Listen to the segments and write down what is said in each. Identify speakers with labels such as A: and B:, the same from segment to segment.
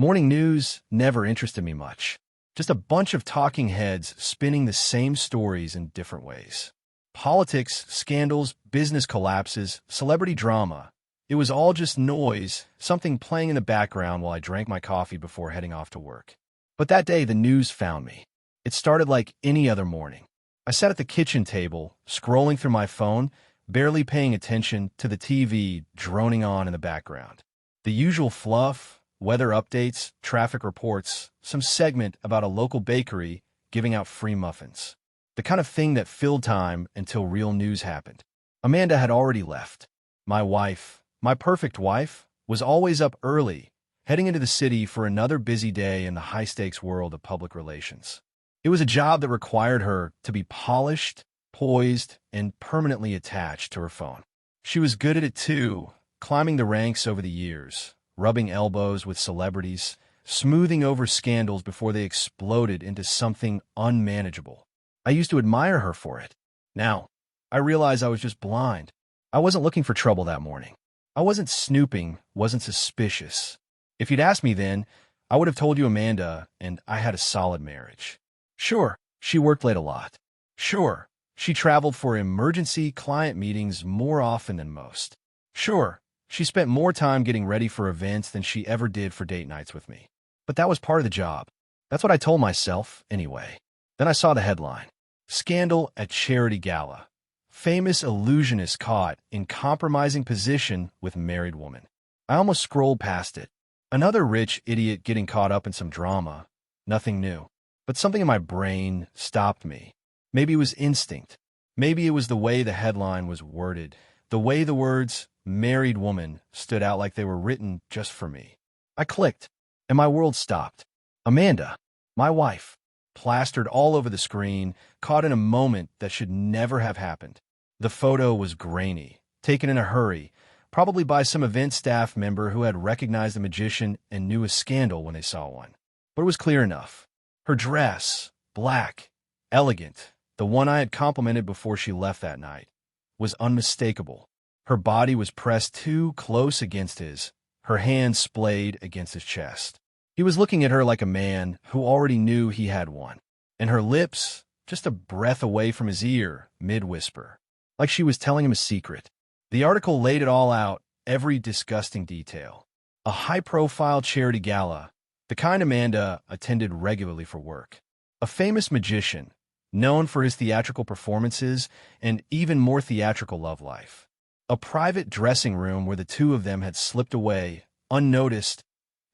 A: Morning news never interested me much. Just a bunch of talking heads spinning the same stories in different ways. Politics, scandals, business collapses, celebrity drama. It was all just noise, something playing in the background while I drank my coffee before heading off to work. But that day, the news found me. It started like any other morning. I sat at the kitchen table, scrolling through my phone, barely paying attention to the TV droning on in the background. The usual fluff, weather updates, traffic reports, some segment about a local bakery giving out free muffins. The kind of thing that filled time until real news happened. Amanda had already left. My wife, my perfect wife, was always up early, heading into the city for another busy day in the high-stakes world of public relations. It was a job that required her to be polished, poised, and permanently attached to her phone. She was good at it too, climbing the ranks over the years, rubbing elbows with celebrities, smoothing over scandals before they exploded into something unmanageable. I used to admire her for it. Now, I realize I was just blind. I wasn't looking for trouble that morning. I wasn't snooping, wasn't suspicious. If you'd asked me then, I would have told you Amanda and I had a solid marriage. Sure, she worked late a lot. Sure, she traveled for emergency client meetings more often than most. Sure, she spent more time getting ready for events than she ever did for date nights with me. But that was part of the job. That's what I told myself, anyway. Then I saw the headline. Scandal at Charity Gala. Famous illusionist caught in compromising position with married woman. I almost scrolled past it. Another rich idiot getting caught up in some drama. Nothing new. But something in my brain stopped me. Maybe it was instinct. Maybe it was the way the headline was worded. The way the words married woman stood out like they were written just for me. I clicked, and my world stopped. Amanda, my wife, plastered all over the screen, caught in a moment that should never have happened. The photo was grainy, taken in a hurry, probably by some event staff member who had recognized the magician and knew a scandal when they saw one. But it was clear enough. Her dress, black, elegant, the one I had complimented before she left that night, was unmistakable. Her body was pressed too close against his, her hands splayed against his chest. He was looking at her like a man who already knew he had one, and her lips just a breath away from his ear, mid-whisper, like she was telling him a secret. The article laid it all out, every disgusting detail. A high-profile charity gala, the kind Amanda attended regularly for work. A famous magician, known for his theatrical performances and even more theatrical love life. A private dressing room where the two of them had slipped away, unnoticed,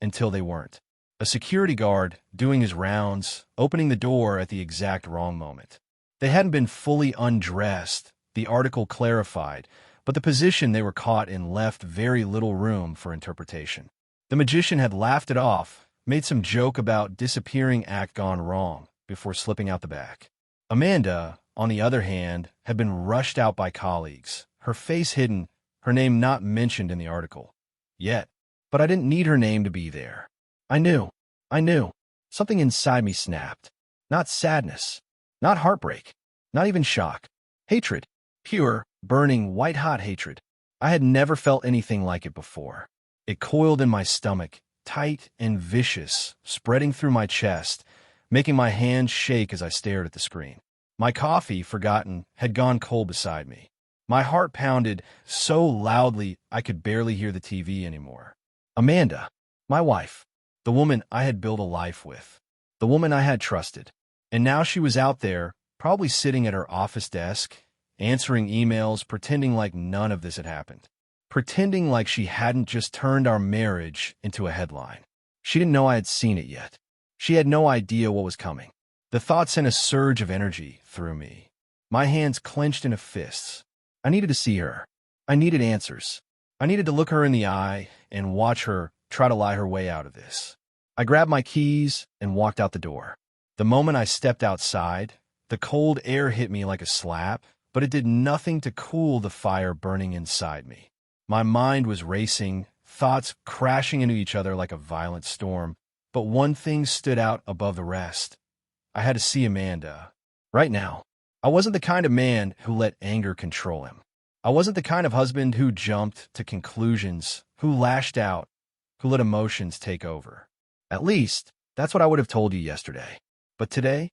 A: until they weren't. A security guard doing his rounds, opening the door at the exact wrong moment. They hadn't been fully undressed, the article clarified, but the position they were caught in left very little room for interpretation. The magician had laughed it off, made some joke about disappearing act gone wrong before slipping out the back. Amanda, on the other hand, had been rushed out by colleagues, her face hidden, her name not mentioned in the article. Yet, but I didn't need her name to be there. I knew. Something inside me snapped. Not sadness, not heartbreak, not even shock. Hatred. Pure, burning, white-hot hatred. I had never felt anything like it before. It coiled in my stomach, tight and vicious, spreading through my chest, making my hands shake as I stared at the screen. My coffee, forgotten, had gone cold beside me. My heart pounded so loudly I could barely hear the TV anymore. Amanda, my wife, the woman I had built a life with, the woman I had trusted. And now she was out there, probably sitting at her office desk, answering emails, pretending like none of this had happened. Pretending like she hadn't just turned our marriage into a headline. She didn't know I had seen it yet. She had no idea what was coming. The thought sent a surge of energy through me. My hands clenched into fists. I needed to see her. I needed answers. I needed to look her in the eye and watch her try to lie her way out of this. I grabbed my keys and walked out the door. The moment I stepped outside, the cold air hit me like a slap, but it did nothing to cool the fire burning inside me. My mind was racing, thoughts crashing into each other like a violent storm, but one thing stood out above the rest. I had to see Amanda. Right now. I wasn't the kind of man who let anger control him. I wasn't the kind of husband who jumped to conclusions, who lashed out, who let emotions take over. At least, that's what I would have told you yesterday. But today,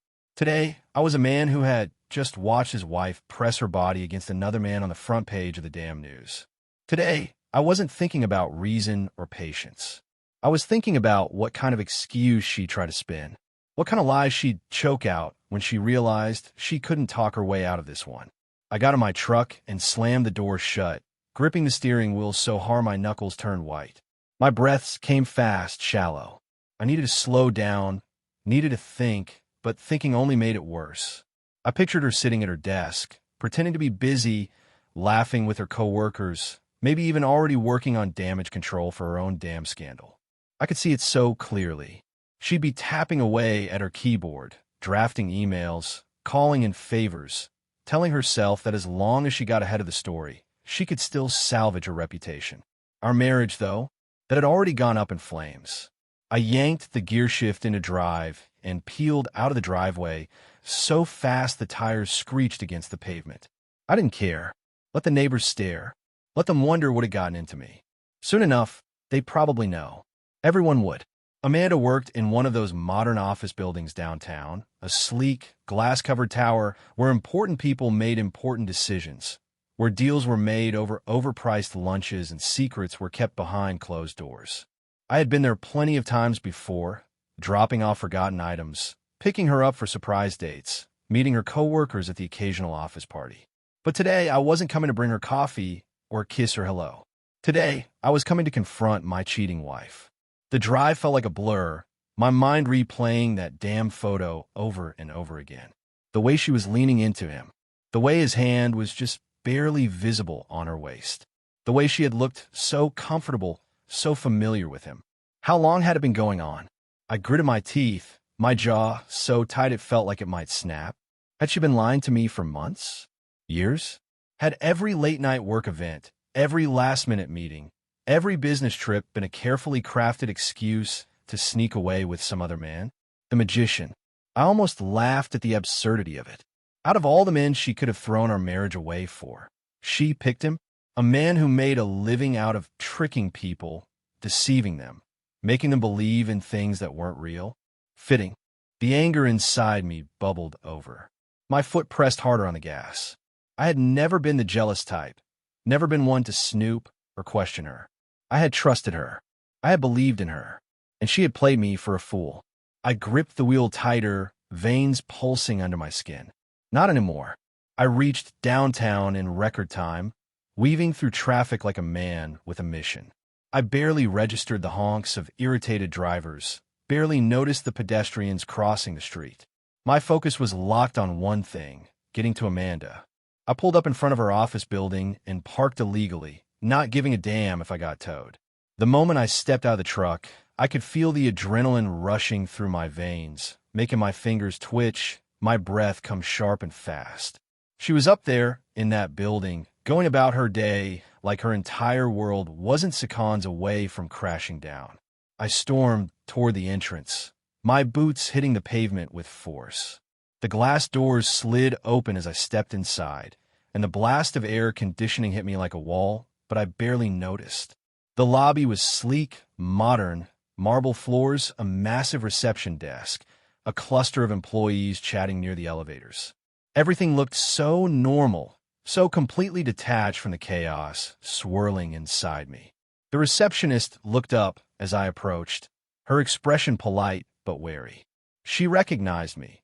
A: I was a man who had just watched his wife press her body against another man on the front page of the damn news. Today, I wasn't thinking about reason or patience. I was thinking about what kind of excuse she'd try to spin, what kind of lies she'd choke out when she realized she couldn't talk her way out of this one. I got in my truck and slammed the door shut, gripping the steering wheel so hard my knuckles turned white. My breaths came fast, shallow. I needed to slow down, needed to think, but thinking only made it worse. I pictured her sitting at her desk, pretending to be busy, laughing with her coworkers, maybe even already working on damage control for her own damn scandal. I could see it so clearly. She'd be tapping away at her keyboard, drafting emails, calling in favors, telling herself that as long as she got ahead of the story, she could still salvage her reputation. Our marriage, though, that had already gone up in flames. I yanked the gear shift into drive and peeled out of the driveway so fast the tires screeched against the pavement. I didn't care. Let the neighbors stare. Let them wonder what had gotten into me. Soon enough, they'd probably know. Everyone would. Amanda worked in one of those modern office buildings downtown, a sleek, glass-covered tower where important people made important decisions, where deals were made over overpriced lunches and secrets were kept behind closed doors. I had been there plenty of times before, dropping off forgotten items, picking her up for surprise dates, meeting her coworkers at the occasional office party. But today, I wasn't coming to bring her coffee or kiss her hello. Today, I was coming to confront my cheating wife. The drive felt like a blur, my mind replaying that damn photo over and over again. The way she was leaning into him, the way his hand was just barely visible on her waist, the way she had looked so comfortable, so familiar with him. How long had it been going on? I gritted my teeth, my jaw so tight it felt like it might snap. Had she been lying to me for months? Years? Had every late-night work event, every last-minute meeting, every business trip been a carefully crafted excuse to sneak away with some other man? The magician. I almost laughed at the absurdity of it. Out of all the men she could have thrown our marriage away for, she picked him? A man who made a living out of tricking people, deceiving them, making them believe in things that weren't real? Fitting. The anger inside me bubbled over. My foot pressed harder on the gas. I had never been the jealous type, never been one to snoop or question her. I had trusted her. I had believed in her, and she had played me for a fool. I gripped the wheel tighter, veins pulsing under my skin. Not anymore. I reached downtown in record time, weaving through traffic like a man with a mission. I barely registered the honks of irritated drivers, barely noticed the pedestrians crossing the street. My focus was locked on one thing, getting to Amanda. I pulled up in front of her office building and parked illegally, not giving a damn if I got towed. The moment I stepped out of the truck, I could feel the adrenaline rushing through my veins, making my fingers twitch, my breath come sharp and fast. She was up there, in that building, going about her day like her entire world wasn't seconds away from crashing down. I stormed toward the entrance, my boots hitting the pavement with force. The glass doors slid open as I stepped inside, and the blast of air conditioning hit me like a wall, but I barely noticed. The lobby was sleek, modern, marble floors, a massive reception desk, a cluster of employees chatting near the elevators. Everything looked so normal, so completely detached from the chaos swirling inside me. The receptionist looked up as I approached, her expression polite but wary. She recognized me.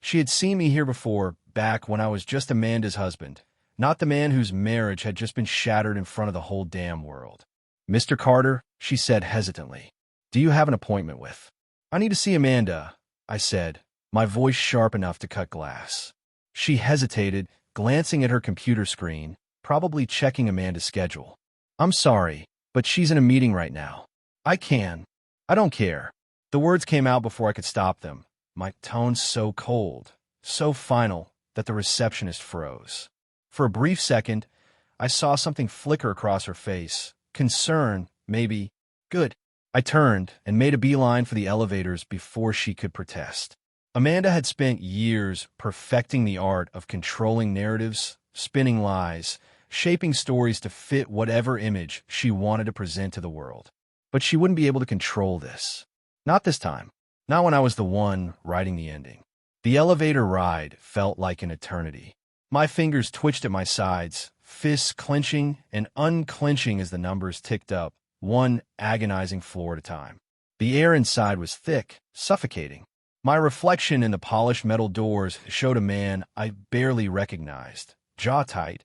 A: She had seen me here before, back when I was just Amanda's husband, not the man whose marriage had just been shattered in front of the whole damn world. "Mr. Carter," she said hesitantly, "do you have an appointment with?" "I need to see Amanda," I said, my voice sharp enough to cut glass. She hesitated, glancing at her computer screen, probably checking Amanda's schedule. "I'm sorry, but she's in a meeting right now. I don't care." The words came out before I could stop them, my tone so cold, so final, that the receptionist froze. For a brief second, I saw something flicker across her face. Concern, maybe. Good. I turned and made a beeline for the elevators before she could protest. Amanda had spent years perfecting the art of controlling narratives, spinning lies, shaping stories to fit whatever image she wanted to present to the world. But she wouldn't be able to control this. Not this time. Not when I was the one writing the ending. The elevator ride felt like an eternity. My fingers twitched at my sides, fists clenching and unclenching as the numbers ticked up, one agonizing floor at a time. The air inside was thick, suffocating. My reflection in the polished metal doors showed a man I barely recognized, jaw tight,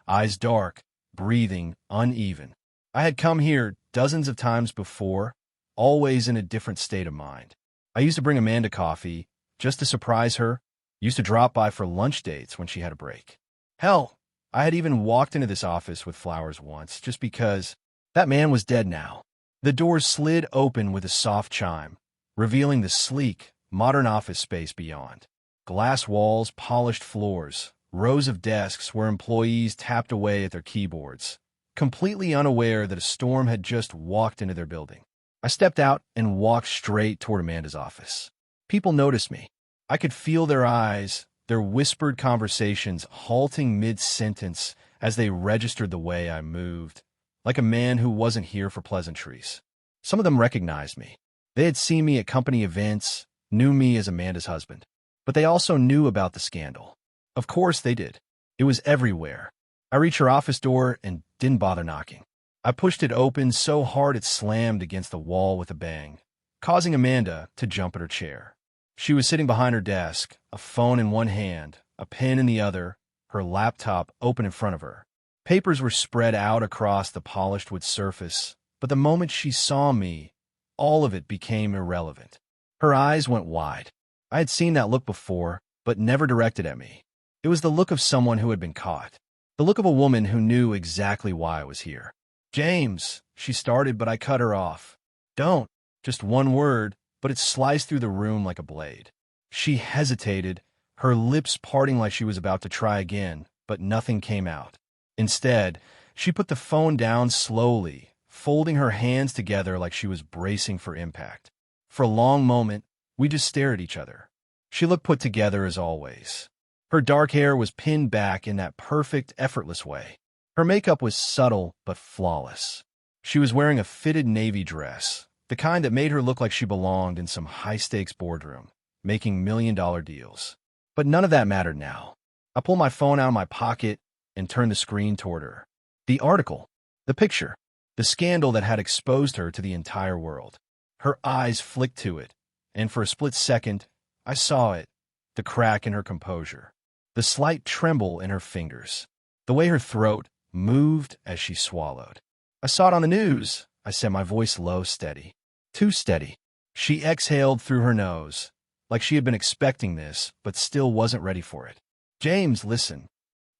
A: eyes dark, breathing uneven. I had come here dozens of times before, always in a different state of mind. I used to bring Amanda coffee, just to surprise her, used to drop by for lunch dates when she had a break. Hell, I had even walked into this office with flowers once, just because that man was dead now. The doors slid open with a soft chime, revealing the sleek, modern office space beyond. Glass walls, polished floors, rows of desks where employees tapped away at their keyboards, completely unaware that a storm had just walked into their building. I stepped out and walked straight toward Amanda's office. People noticed me. I could feel their eyes, their whispered conversations halting mid-sentence as they registered the way I moved, like a man who wasn't here for pleasantries. Some of them recognized me. They had seen me at company events, knew me as Amanda's husband. But they also knew about the scandal. Of course they did. It was everywhere. I reached her office door and didn't bother knocking. I pushed it open so hard it slammed against the wall with a bang, causing Amanda to jump at her chair. She was sitting behind her desk, a phone in one hand, a pen in the other, her laptop open in front of her. Papers were spread out across the polished wood surface, but the moment she saw me, all of it became irrelevant. Her eyes went wide. I had seen that look before, but never directed at me. It was the look of someone who had been caught. The look of a woman who knew exactly why I was here. "James," she started, but I cut her off. "Don't." Just one word, but it sliced through the room like a blade. She hesitated, her lips parting like she was about to try again, but nothing came out. Instead, she put the phone down slowly, folding her hands together like she was bracing for impact. For a long moment, we just stared at each other. She looked put together as always. Her dark hair was pinned back in that perfect, effortless way. Her makeup was subtle but flawless. She was wearing a fitted navy dress, the kind that made her look like she belonged in some high-stakes boardroom, making million-dollar deals. But none of that mattered now. I pulled my phone out of my pocket and turned the screen toward her. The article, the picture, the scandal that had exposed her to the entire world. Her eyes flicked to it, and for a split second, I saw it, the crack in her composure, the slight tremble in her fingers, the way her throat moved as she swallowed. "I saw it on the news," I said, my voice low, steady. Too steady. She exhaled through her nose, like she had been expecting this, but still wasn't ready for it. "James, listen."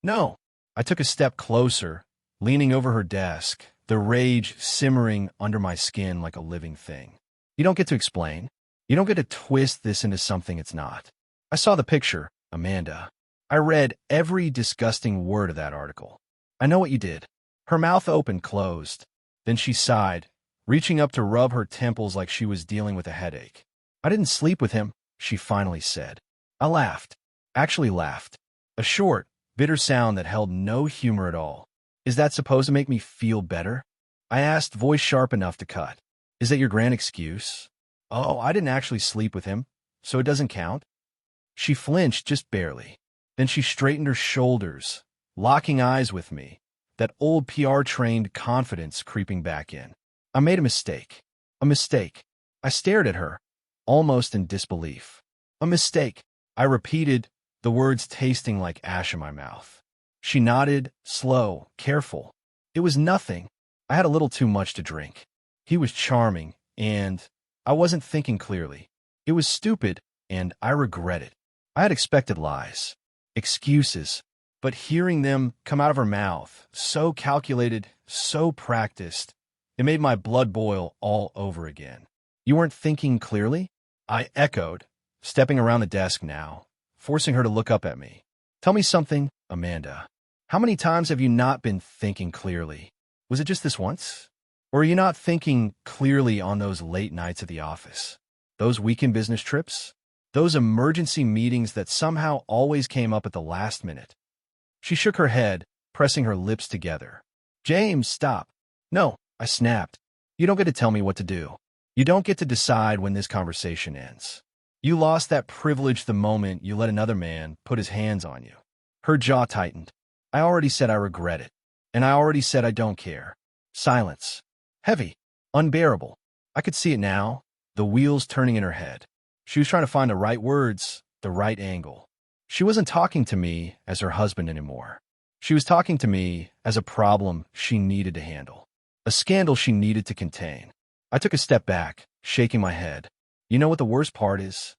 A: "No." I took a step closer, leaning over her desk, the rage simmering under my skin like a living thing. "You don't get to explain. You don't get to twist this into something it's not. I saw the picture, Amanda. I read every disgusting word of that article. I know what you did." Her mouth opened, closed. Then she sighed, reaching up to rub her temples like she was dealing with a headache. "I didn't sleep with him," she finally said. I laughed. Actually laughed. A short, bitter sound that held no humor at all. "Is that supposed to make me feel better?" I asked, voice sharp enough to cut. "Is that your grand excuse?" "Oh, I didn't actually sleep with him, so it doesn't count." She flinched just barely. Then she straightened her shoulders, locking eyes with me, that old PR-trained confidence creeping back in. I made a mistake. A mistake. I stared at her, almost in disbelief. "A mistake," I repeated, the words tasting like ash in my mouth. She nodded, slow, careful. "It was nothing. I had a little too much to drink." He was charming, and I wasn't thinking clearly. It was stupid, and I regret it. I had expected lies, excuses, but hearing them come out of her mouth, so calculated, so practiced, it made my blood boil all over again. "You weren't thinking clearly?" I echoed, stepping around the desk now, forcing her to look up at me. "Tell me something, Amanda. How many times have you not been thinking clearly? Was it just this once? Or are you not thinking clearly on those late nights at the office? Those weekend business trips? Those emergency meetings that somehow always came up at the last minute?" She shook her head, pressing her lips together. "James, stop." "No," I snapped. "You don't get to tell me what to do. You don't get to decide when this conversation ends. You lost that privilege the moment you let another man put his hands on you. Her jaw tightened. I already said I regret it. And I already said I don't care. Silence. Heavy. Unbearable. I could see it now, the wheels turning in her head. She was trying to find the right words, the right angle. She wasn't talking to me as her husband anymore. She was talking to me as a problem she needed to handle. A scandal she needed to contain. I took a step back, shaking my head. You know what the worst part is?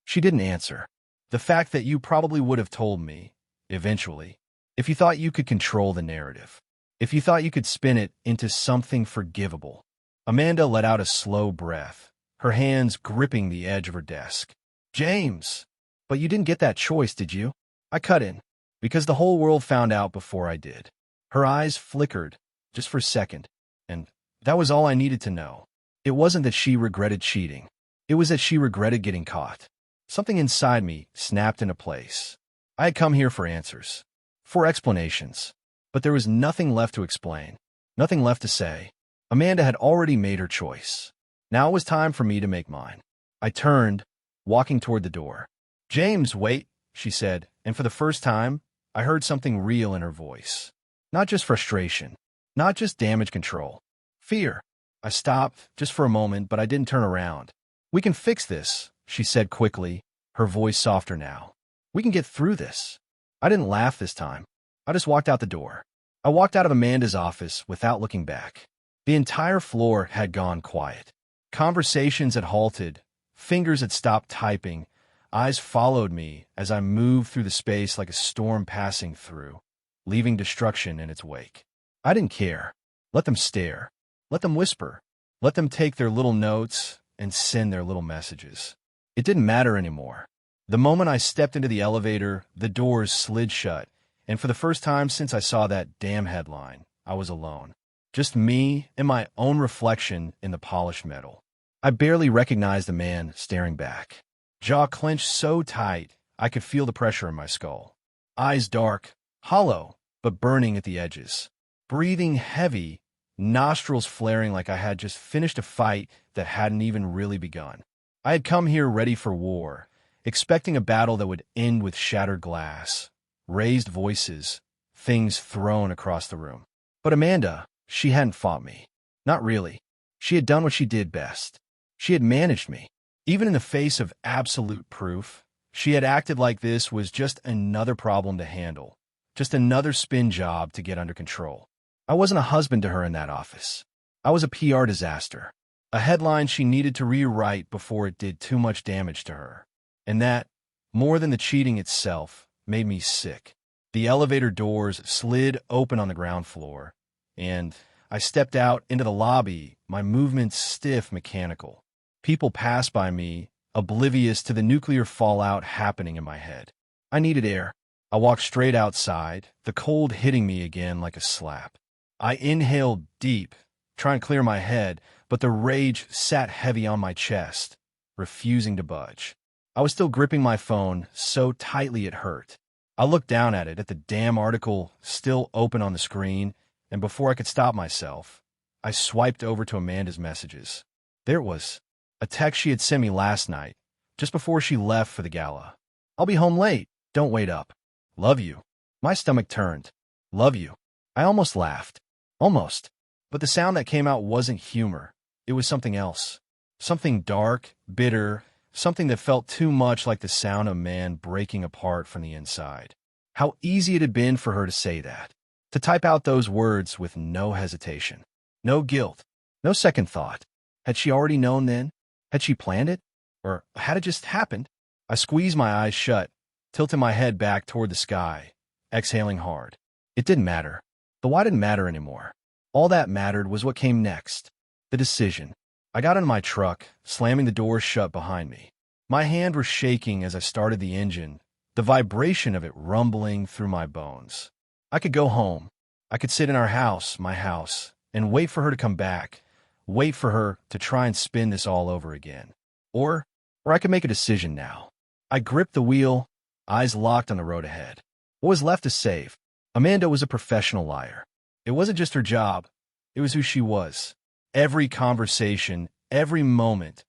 A: She didn't answer. The fact that you probably would have told me, eventually, if you thought you could control the narrative. If you thought you could spin it into something forgivable. Amanda let out a slow breath, her hands gripping the edge of her desk. James! But you didn't get that choice, did you? I cut in, because the whole world found out before I did. Her eyes flickered, just for a second, and that was all I needed to know. It wasn't that she regretted cheating. It was that she regretted getting caught. Something inside me snapped into place. I had come here for answers, for explanations, but there was nothing left to explain, nothing left to say. Amanda had already made her choice. Now it was time for me to make mine. I turned, walking toward the door. James, wait, she said, and for the first time, I heard something real in her voice. Not just frustration, not just damage control. Fear. I stopped, just for a moment, but I didn't turn around. We can fix this, she said quickly, her voice softer now. We can get through this. I didn't laugh this time. I just walked out the door. I walked out of Amanda's office without looking back. The entire floor had gone quiet. Conversations had halted. Fingers had stopped typing. Eyes followed me as I moved through the space like a storm passing through, leaving destruction in its wake. I didn't care. Let them stare. Let them whisper. Let them take their little notes and send their little messages. It didn't matter anymore. The moment I stepped into the elevator, the doors slid shut, and for the first time since I saw that damn headline, I was alone. Just me and my own reflection in the polished metal. I barely recognized the man staring back. Jaw clenched so tight, I could feel the pressure in my skull. Eyes dark, hollow, but burning at the edges. Breathing heavy, nostrils flaring like I had just finished a fight that hadn't even really begun. I had come here ready for war, expecting a battle that would end with shattered glass, raised voices, things thrown across the room. But Amanda, she hadn't fought me. Not really. She had done what she did best. She had managed me. Even in the face of absolute proof, she had acted like this was just another problem to handle, just another spin job to get under control. I wasn't a husband to her in that office. I was a PR disaster, a headline she needed to rewrite before it did too much damage to her. And that, more than the cheating itself, made me sick. The elevator doors slid open on the ground floor, and I stepped out into the lobby, my movements stiff, mechanical. People passed by me, oblivious to the nuclear fallout happening in my head. I needed air. I walked straight outside, the cold hitting me again like a slap. I inhaled deep, trying to clear my head, but the rage sat heavy on my chest, refusing to budge. I was still gripping my phone so tightly it hurt. I looked down at it, at the damn article still open on the screen, and before I could stop myself, I swiped over to Amanda's messages. There it was. A text she had sent me last night, just before she left for the gala. I'll be home late. Don't wait up. Love you. My stomach turned. Love you. I almost laughed. Almost. But the sound that came out wasn't humor. It was something else. Something dark, bitter, something that felt too much like the sound of man breaking apart from the inside. How easy it had been for her to say that. To type out those words with no hesitation. No guilt. No second thought. Had she already known then? Had she planned it? Or had it just happened? I squeezed my eyes shut, tilting my head back toward the sky, exhaling hard. It didn't matter. The why didn't matter anymore. All that mattered was what came next. The decision. I got in my truck, slamming the door shut behind me. My hand was shaking as I started the engine, the vibration of it rumbling through my bones. I could go home. I could sit in our house, my house, and wait for her to come back. Wait for her to try and spin this all over again. Or I could make a decision now. I gripped the wheel, eyes locked on the road ahead. What was left to save? Amanda was a professional liar. It wasn't just her job. It was who she was. Every conversation, every moment,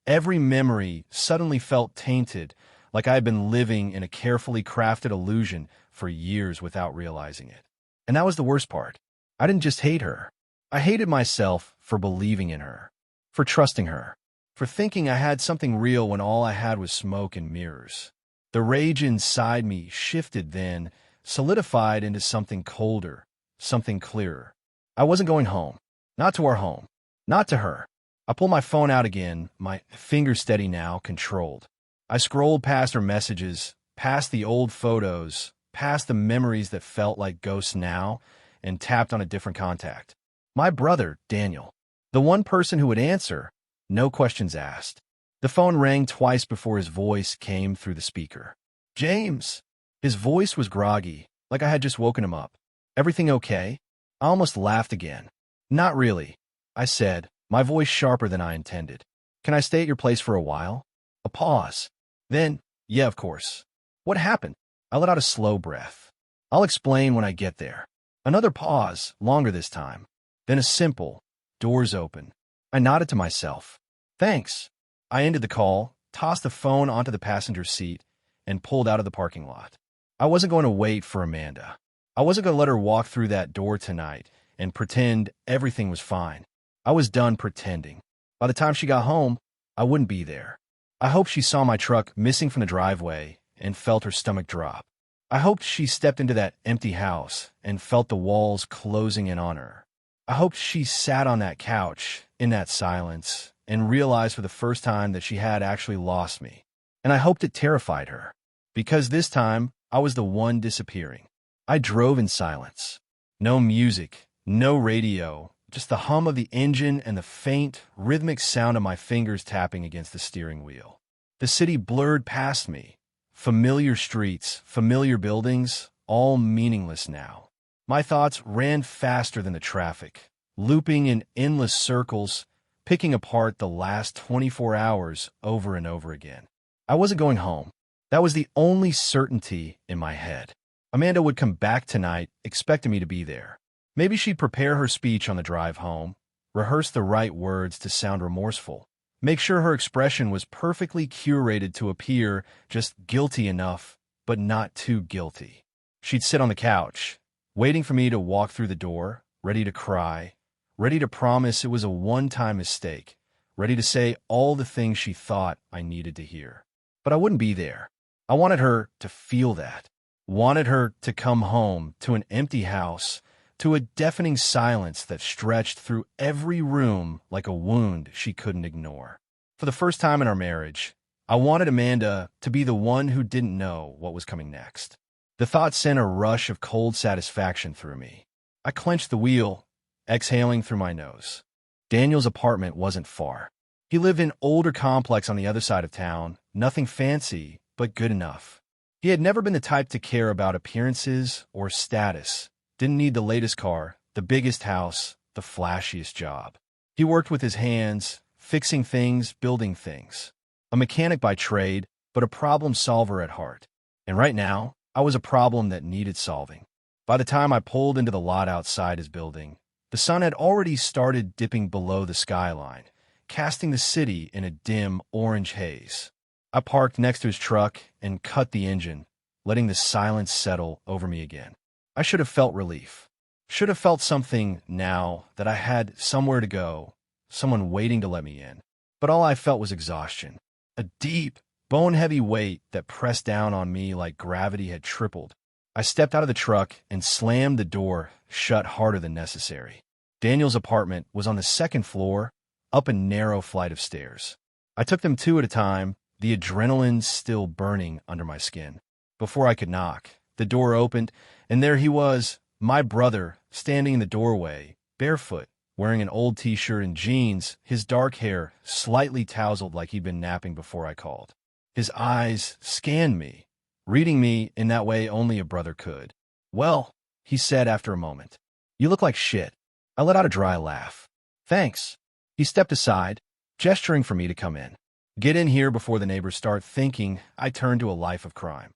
A: every memory suddenly felt tainted, like I had been living in a carefully crafted illusion for years without realizing it. And that was the worst part. I didn't just hate her. I hated myself for believing in her, for trusting her, for thinking I had something real when all I had was smoke and mirrors. The rage inside me shifted then, solidified into something colder, something clearer. I wasn't going home. Not to our home. Not to her. I pulled my phone out again, my fingers steady now, controlled. I scrolled past her messages, past the old photos, past the memories that felt like ghosts now, and tapped on a different contact. My brother, Daniel. The one person who would answer, no questions asked. The phone rang twice before his voice came through the speaker. James! His voice was groggy, like I had just woken him up. Everything okay? I almost laughed again. Not really, I said, my voice sharper than I intended. Can I stay at your place for a while? A pause. Then, yeah, of course. What happened? I let out a slow breath. I'll explain when I get there. Another pause, longer this time. Then a simple, doors open. I nodded to myself. Thanks. I ended the call, tossed the phone onto the passenger seat, and pulled out of the parking lot. I wasn't going to wait for Amanda. I wasn't going to let her walk through that door tonight and pretend everything was fine. I was done pretending. By the time she got home, I wouldn't be there. I hoped she saw my truck missing from the driveway and felt her stomach drop. I hoped she stepped into that empty house and felt the walls closing in on her. I hoped she sat on that couch, in that silence, and realized for the first time that she had actually lost me. And I hoped it terrified her, because this time I was the one disappearing. I drove in silence. No music, no radio, just the hum of the engine and the faint, rhythmic sound of my fingers tapping against the steering wheel. The city blurred past me. Familiar streets, familiar buildings, all meaningless now. My thoughts ran faster than the traffic, looping in endless circles, picking apart the last 24 hours over and over again. I wasn't going home. That was the only certainty in my head. Amanda would come back tonight, expecting me to be there. Maybe she'd prepare her speech on the drive home, rehearse the right words to sound remorseful, make sure her expression was perfectly curated to appear just guilty enough, but not too guilty. She'd sit on the couch, waiting for me to walk through the door, ready to cry, ready to promise it was a one-time mistake, ready to say all the things she thought I needed to hear. But I wouldn't be there. I wanted her to feel that. Wanted her to come home to an empty house, to a deafening silence that stretched through every room like a wound she couldn't ignore. For the first time in our marriage, I wanted Amanda to be the one who didn't know what was coming next. The thought sent a rush of cold satisfaction through me. I clenched the wheel, exhaling through my nose. Daniel's apartment wasn't far. He lived in an older complex on the other side of town, nothing fancy, but good enough. He had never been the type to care about appearances or status. Didn't need the latest car, the biggest house, the flashiest job. He worked with his hands, fixing things, building things. A mechanic by trade, but a problem solver at heart. And right now, I was a problem that needed solving. By the time I pulled into the lot outside his building, the sun had already started dipping below the skyline, casting the city in a dim orange haze. I parked next to his truck and cut the engine, letting the silence settle over me again. I should have felt relief. Should have felt something now that I had somewhere to go, someone waiting to let me in. But all I felt was exhaustion. A deep, bone-heavy weight that pressed down on me like gravity had tripled. I stepped out of the truck and slammed the door shut harder than necessary. Daniel's apartment was on the second floor, up a narrow flight of stairs. I took them two at a time, the adrenaline still burning under my skin. Before I could knock, the door opened, and there he was, my brother, standing in the doorway, barefoot, wearing an old t-shirt and jeans, his dark hair slightly tousled like he'd been napping before I called. His eyes scanned me, reading me in that way only a brother could. "Well," he said after a moment, "you look like shit." I let out a dry laugh. "Thanks." He stepped aside, gesturing for me to come in. Get in here before the neighbors start thinking I turned to a life of crime.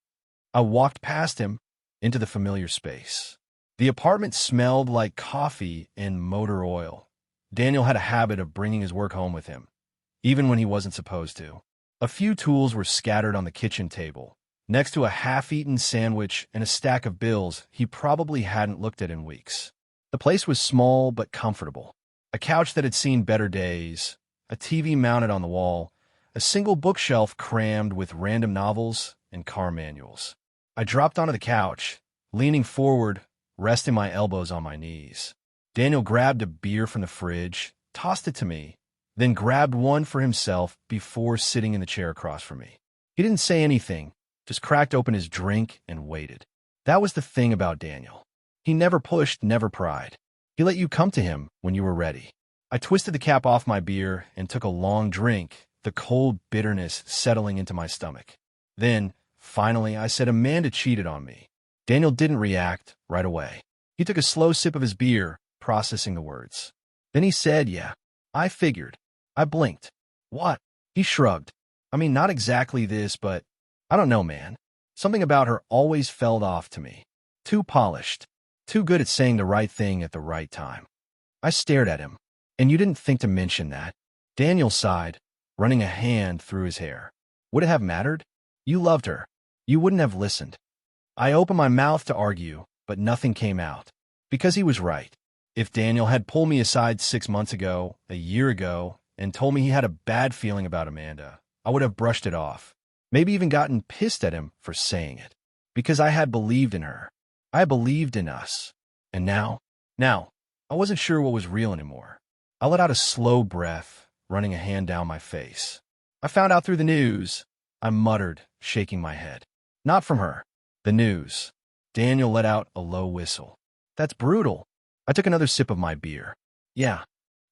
A: I walked past him into the familiar space. The apartment smelled like coffee and motor oil. Daniel had a habit of bringing his work home with him, even when he wasn't supposed to. A few tools were scattered on the kitchen table, next to a half-eaten sandwich and a stack of bills he probably hadn't looked at in weeks. The place was small but comfortable. A couch that had seen better days, a TV mounted on the wall, a single bookshelf crammed with random novels and car manuals. I dropped onto the couch, leaning forward, resting my elbows on my knees. Daniel grabbed a beer from the fridge, tossed it to me, then grabbed one for himself before sitting in the chair across from me. He didn't say anything, just cracked open his drink and waited. That was the thing about Daniel. He never pushed, never pried. He let you come to him when you were ready. I twisted the cap off my beer and took a long drink, the cold bitterness settling into my stomach. Then, finally, I said Amanda cheated on me. Daniel didn't react right away. He took a slow sip of his beer, processing the words. Then he said, "Yeah, I figured." I blinked. "What?" He shrugged. "I mean, not exactly this, but I don't know, man. Something about her always felt off to me. Too polished. Too good at saying the right thing at the right time." I stared at him. "And you didn't think to mention that?" Daniel sighed, running a hand through his hair. "Would it have mattered? You loved her. You wouldn't have listened." I opened my mouth to argue, but nothing came out. Because he was right. If Daniel had pulled me aside 6 months ago, a year ago, and told me he had a bad feeling about Amanda, I would have brushed it off. Maybe even gotten pissed at him for saying it. Because I had believed in her. I believed in us. And now, I wasn't sure what was real anymore. I let out a slow breath, running a hand down my face. "I found out through the news," I muttered, shaking my head. "Not from her. The news." Daniel let out a low whistle. "That's brutal." I took another sip of my beer. "Yeah."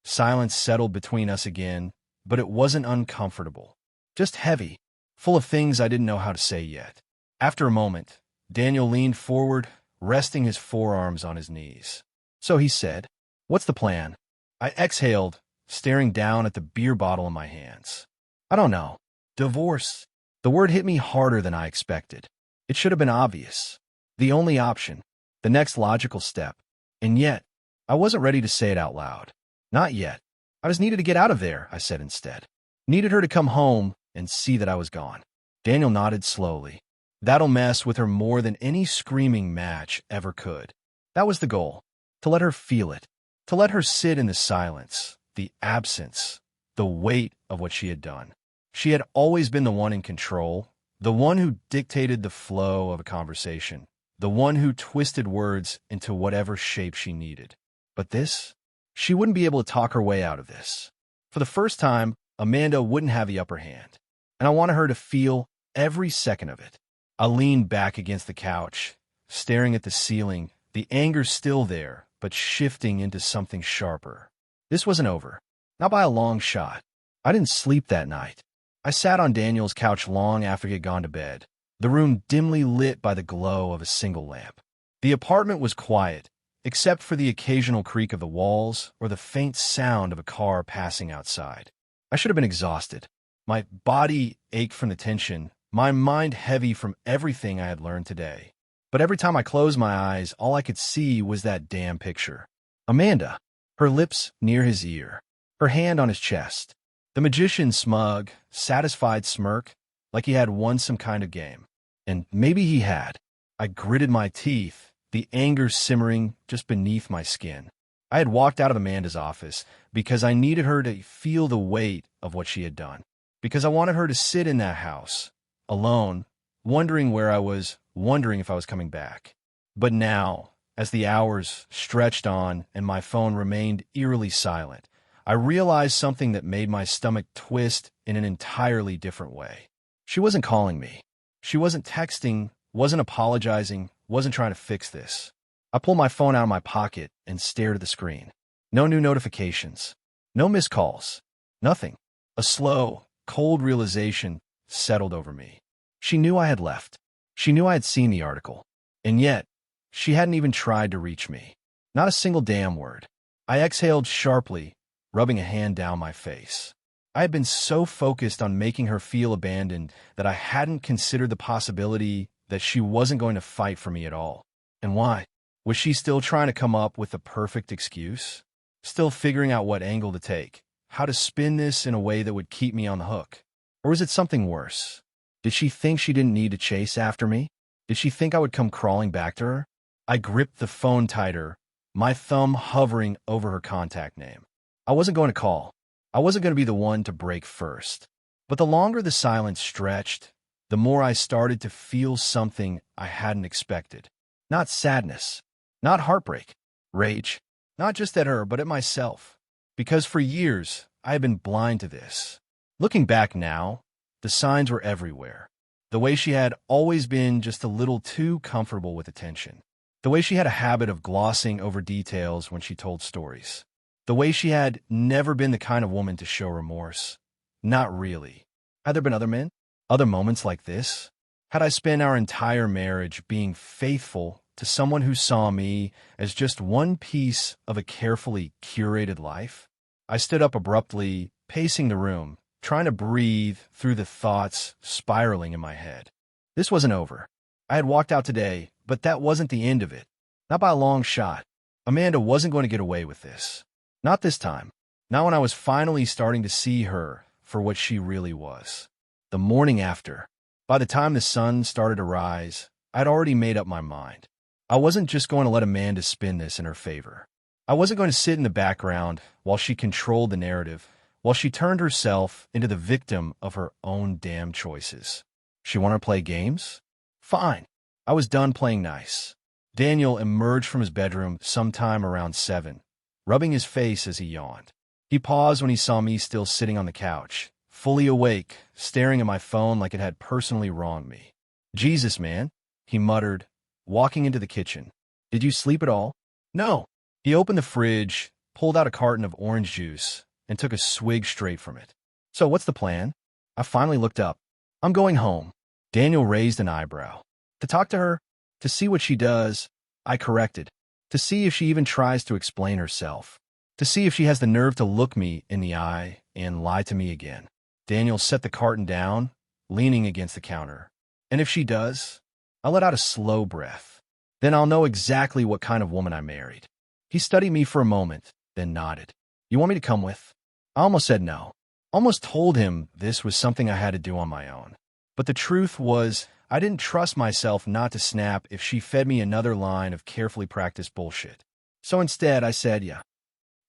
A: Silence settled between us again, but it wasn't uncomfortable. Just heavy, full of things I didn't know how to say yet. After a moment, Daniel leaned forward, resting his forearms on his knees. "So," he said, "what's the plan?" I exhaled, staring down at the beer bottle in my hands. "I don't know. Divorce." The word hit me harder than I expected. It should have been obvious. The only option. The next logical step. And yet, I wasn't ready to say it out loud. Not yet. I just needed to get out of there, I said instead. Needed her to come home and see that I was gone. Daniel nodded slowly. That'll mess with her more than any screaming match ever could. That was the goal. To let her feel it. To let her sit in the silence, the absence, the weight of what she had done. She had always been the one in control, the one who dictated the flow of a conversation, the one who twisted words into whatever shape she needed. But this? She wouldn't be able to talk her way out of this. For the first time, Amanda wouldn't have the upper hand, and I wanted her to feel every second of it. I leaned back against the couch, staring at the ceiling, the anger still there, but shifting into something sharper. This wasn't over. Not by a long shot. I didn't sleep that night. I sat on Daniel's couch long after he had gone to bed, the room dimly lit by the glow of a single lamp. The apartment was quiet, except for the occasional creak of the walls or the faint sound of a car passing outside. I should have been exhausted. My body ached from the tension, my mind heavy from everything I had learned today. But every time I closed my eyes, all I could see was that damn picture. Amanda, her lips near his ear, her hand on his chest. The magician's smug, satisfied smirk, like he had won some kind of game. And maybe he had. I gritted my teeth, the anger simmering just beneath my skin. I had walked out of Amanda's office because I needed her to feel the weight of what she had done. Because I wanted her to sit in that house, alone, wondering where I was, wondering if I was coming back. But now, as the hours stretched on and my phone remained eerily silent, I realized something that made my stomach twist in an entirely different way. She wasn't calling me. She wasn't texting, wasn't apologizing, wasn't trying to fix this. I pulled my phone out of my pocket and stared at the screen. No new notifications. No missed calls. Nothing. A slow, cold realization settled over me. She knew I had left. She knew I had seen the article. And yet, she hadn't even tried to reach me. Not a single damn word. I exhaled sharply, rubbing a hand down my face. I had been so focused on making her feel abandoned that I hadn't considered the possibility that she wasn't going to fight for me at all. And why? Was she still trying to come up with the perfect excuse? still figuring out what angle to take, how to spin this in a way that would keep me on the hook. Or was it something worse? Did she think she didn't need to chase after me? Did she think I would come crawling back to her? I gripped the phone tighter, my thumb hovering over her contact name. I wasn't going to call. I wasn't going to be the one to break first. But the longer the silence stretched, the more I started to feel something I hadn't expected. Not sadness, not heartbreak, rage, not just at her, but at myself. Because for years, I had been blind to this. Looking back now, the signs were everywhere. The way she had always been just a little too comfortable with attention. The way she had a habit of glossing over details when she told stories. The way she had never been the kind of woman to show remorse. Not really. Had there been other men? Other moments like this? Had I spent our entire marriage being faithful to someone who saw me as just one piece of a carefully curated life? I stood up abruptly, pacing the room, trying to breathe through the thoughts spiraling in my head. This wasn't over. I had walked out today, but that wasn't the end of it. Not by a long shot. Amanda wasn't going to get away with this. Not this time. Not when I was finally starting to see her for what she really was. The morning after, by the time the sun started to rise, I'd already made up my mind. I wasn't just going to let Amanda spin this in her favor. I wasn't going to sit in the background while she controlled the narrative, while she turned herself into the victim of her own damn choices. She wanted to play games? Fine. I was done playing nice. Daniel emerged from his bedroom sometime around 7, rubbing his face as he yawned. He paused when he saw me still sitting on the couch, fully awake, staring at my phone like it had personally wronged me. Jesus, man, he muttered, walking into the kitchen. Did you sleep at all? No. He opened the fridge, pulled out a carton of orange juice, and took a swig straight from it. So what's the plan? I finally looked up. I'm going home. Daniel raised an eyebrow. To talk to her? To see what she does? I corrected. To see if she even tries to explain herself. To see if she has the nerve to look me in the eye and lie to me again. Daniel set the carton down, leaning against the counter. And if she does, I let out a slow breath. Then I'll know exactly what kind of woman I married. He studied me for a moment, then nodded. You want me to come with? I almost said no. Almost told him this was something I had to do on my own. But the truth was, I didn't trust myself not to snap if she fed me another line of carefully practiced bullshit. So instead, I said, yeah.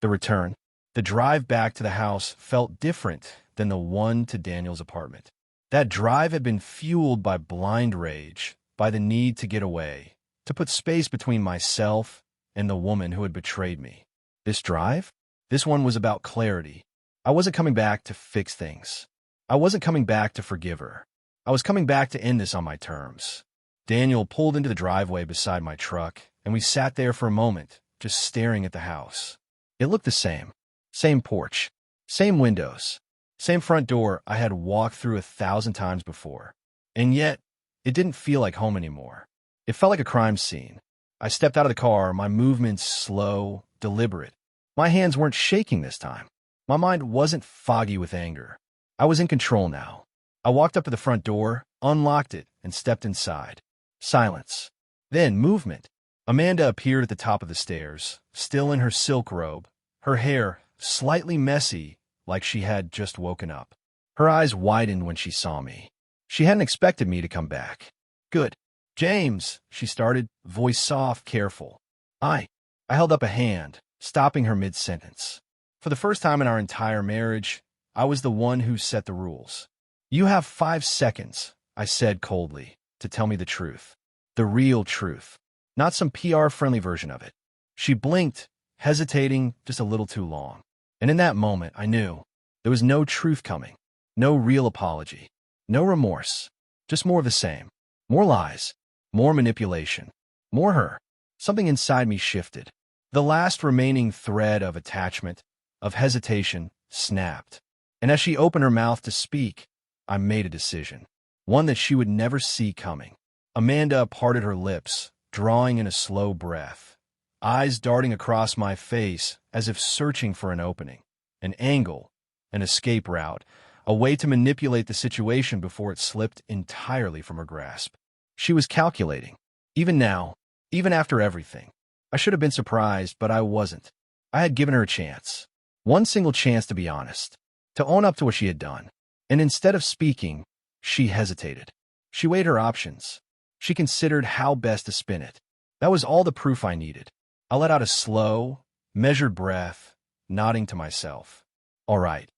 A: The return, the drive back to the house felt different than the one to Daniel's apartment. That drive had been fueled by blind rage, by the need to get away, to put space between myself and the woman who had betrayed me. This drive? This one was about clarity. I wasn't coming back to fix things. I wasn't coming back to forgive her. I was coming back to end this on my terms. Daniel pulled into the driveway beside my truck, and we sat there for a moment, just staring at the house. It looked the same. Same porch. Same windows. Same front door I had walked through 1,000 times before. And yet, it didn't feel like home anymore. It felt like a crime scene. I stepped out of the car, my movements slow, deliberate. My hands weren't shaking this time. My mind wasn't foggy with anger. I was in control now. I walked up to the front door, unlocked it, and stepped inside. Silence. Then movement. Amanda appeared at the top of the stairs, still in her silk robe, her hair slightly messy, like she had just woken up. Her eyes widened when she saw me. She hadn't expected me to come back. Good. James, she started, voice soft, careful. I held up a hand, stopping her mid-sentence. For the first time in our entire marriage, I was the one who set the rules. You have 5 seconds, I said coldly, to tell me the truth. The real truth. Not some PR-friendly version of it. She blinked, hesitating just a little too long. And in that moment, I knew there was no truth coming, no real apology, no remorse, just more of the same. More lies, more manipulation, more her. Something inside me shifted. The last remaining thread of attachment, of hesitation, snapped. And as she opened her mouth to speak, I made a decision. One that she would never see coming. Amanda parted her lips, drawing in a slow breath, eyes darting across my face as if searching for an opening, an angle, an escape route, a way to manipulate the situation before it slipped entirely from her grasp. She was calculating. Even now, even after everything. I should have been surprised, but I wasn't. I had given her a chance. One single chance to be honest, to own up to what she had done. And instead of speaking, she hesitated. She weighed her options. She considered how best to spin it. That was all the proof I needed. I let out a slow, measured breath, nodding to myself. All right,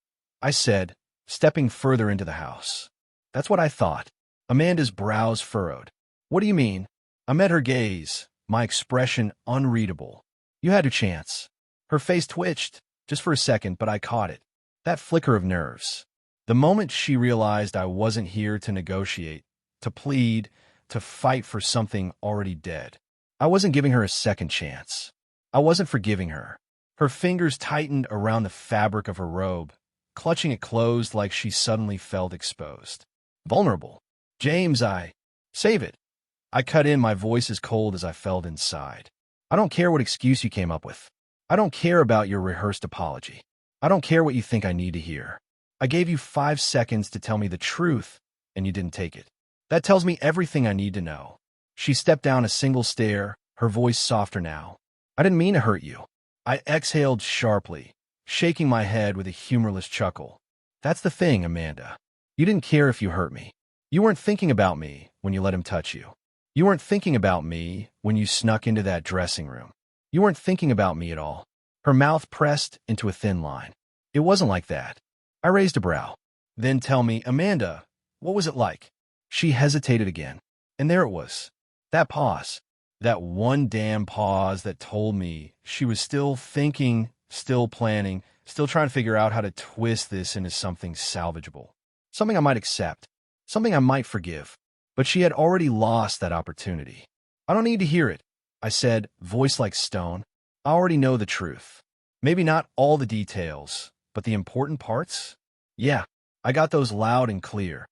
A: I said, stepping further into the house. That's what I thought. Amanda's brows furrowed. What do you mean? I met her gaze, my expression unreadable. You had your chance. Her face twitched, just for a second, but I caught it. That flicker of nerves. The moment she realized I wasn't here to negotiate, to plead, to fight for something already dead. I wasn't giving her a second chance. I wasn't forgiving her. Her fingers tightened around the fabric of her robe, clutching it closed like she suddenly felt exposed. Vulnerable. James, Save it. I cut in, my voice as cold as I felt inside. I don't care what excuse you came up with. I don't care about your rehearsed apology. I don't care what you think I need to hear. I gave you 5 seconds to tell me the truth, and you didn't take it. That tells me everything I need to know. She stepped down a single stair, her voice softer now. I didn't mean to hurt you. I exhaled sharply, shaking my head with a humorless chuckle. That's the thing, Amanda. You didn't care if you hurt me. You weren't thinking about me when you let him touch you. You weren't thinking about me when you snuck into that dressing room. You weren't thinking about me at all. Her mouth pressed into a thin line. It wasn't like that. I raised a brow. Then tell me, Amanda, what was it like? She hesitated again. And there it was. That pause. That one damn pause that told me she was still thinking, still planning, still trying to figure out how to twist this into something salvageable. Something I might accept. Something I might forgive. But she had already lost that opportunity. I don't need to hear it, I said, voice like stone. I already know the truth. Maybe not all the details, but the important parts? Yeah, I got those loud and clear.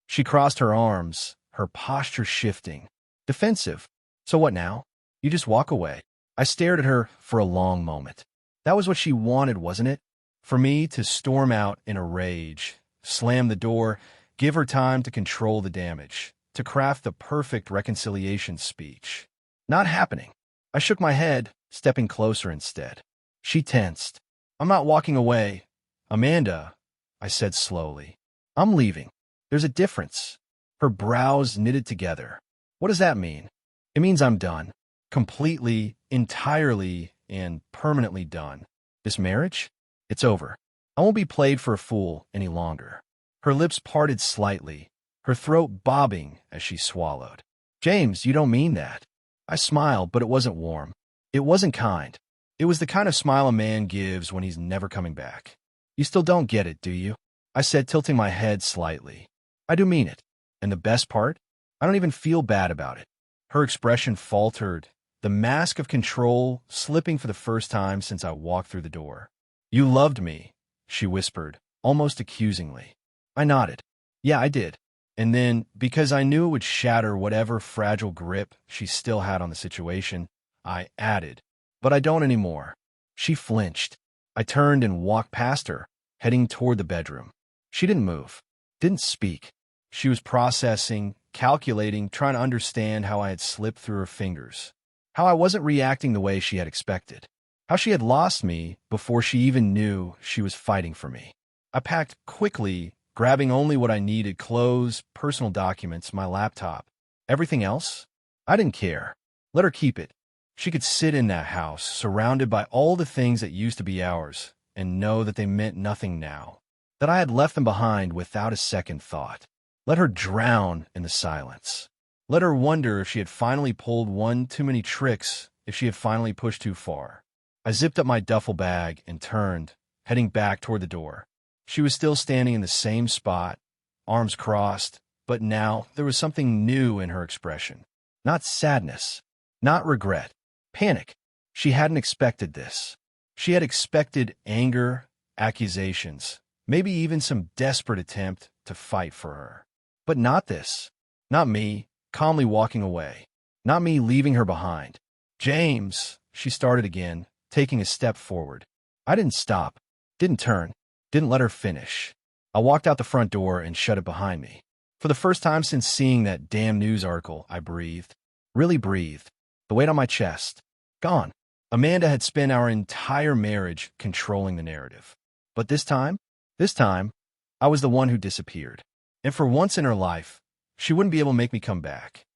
A: She crossed her arms, her posture shifting. Defensive. So what now? You just walk away. I stared at her for a long moment. That was what she wanted, wasn't it? For me to storm out in a rage, slam the door, give her time to control the damage, to craft the perfect reconciliation speech. Not happening. I shook my head, stepping closer instead. She tensed. I'm not walking away. Amanda, I said slowly. I'm leaving. There's a difference. Her brows knitted together. What does that mean? It means I'm done. Completely, entirely, and permanently done. This marriage? It's over. I won't be played for a fool any longer. Her lips parted slightly, her throat bobbing as she swallowed. James, you don't mean that. I smiled, but it wasn't warm. It wasn't kind. It was the kind of smile a man gives when he's never coming back. You still don't get it, do you? I said, tilting my head slightly. I do mean it. And the best part? I don't even feel bad about it. Her expression faltered, the mask of control slipping for the first time since I walked through the door. You loved me, she whispered, almost accusingly. I nodded. Yeah, I did. And then, because I knew it would shatter whatever fragile grip she still had on the situation, I added, but I don't anymore. She flinched. I turned and walked past her, heading toward the bedroom. She didn't move, didn't speak. She was processing, calculating, trying to understand how I had slipped through her fingers, how I wasn't reacting the way she had expected, how she had lost me before she even knew she was fighting for me. I packed quickly, grabbing only what I needed: clothes, personal documents, my laptop. Everything else? I didn't care. Let her keep it. She could sit in that house, surrounded by all the things that used to be ours, and know that they meant nothing now, that I had left them behind without a second thought. Let her drown in the silence. Let her wonder if she had finally pulled one too many tricks, if she had finally pushed too far. I zipped up my duffel bag and turned, heading back toward the door. She was still standing in the same spot, arms crossed, but now there was something new in her expression. Not sadness, not regret, panic. She hadn't expected this. She had expected anger, accusations, maybe even some desperate attempt to fight for her. But not this. Not me, calmly walking away. Not me leaving her behind. James, she started again, taking a step forward. I didn't stop, didn't turn, didn't let her finish. I walked out the front door and shut it behind me. For the first time since seeing that damn news article, I breathed. Really breathed. The weight on my chest. Gone. Amanda had spent our entire marriage controlling the narrative. But this time, I was the one who disappeared. And for once in her life, she wouldn't be able to make me come back.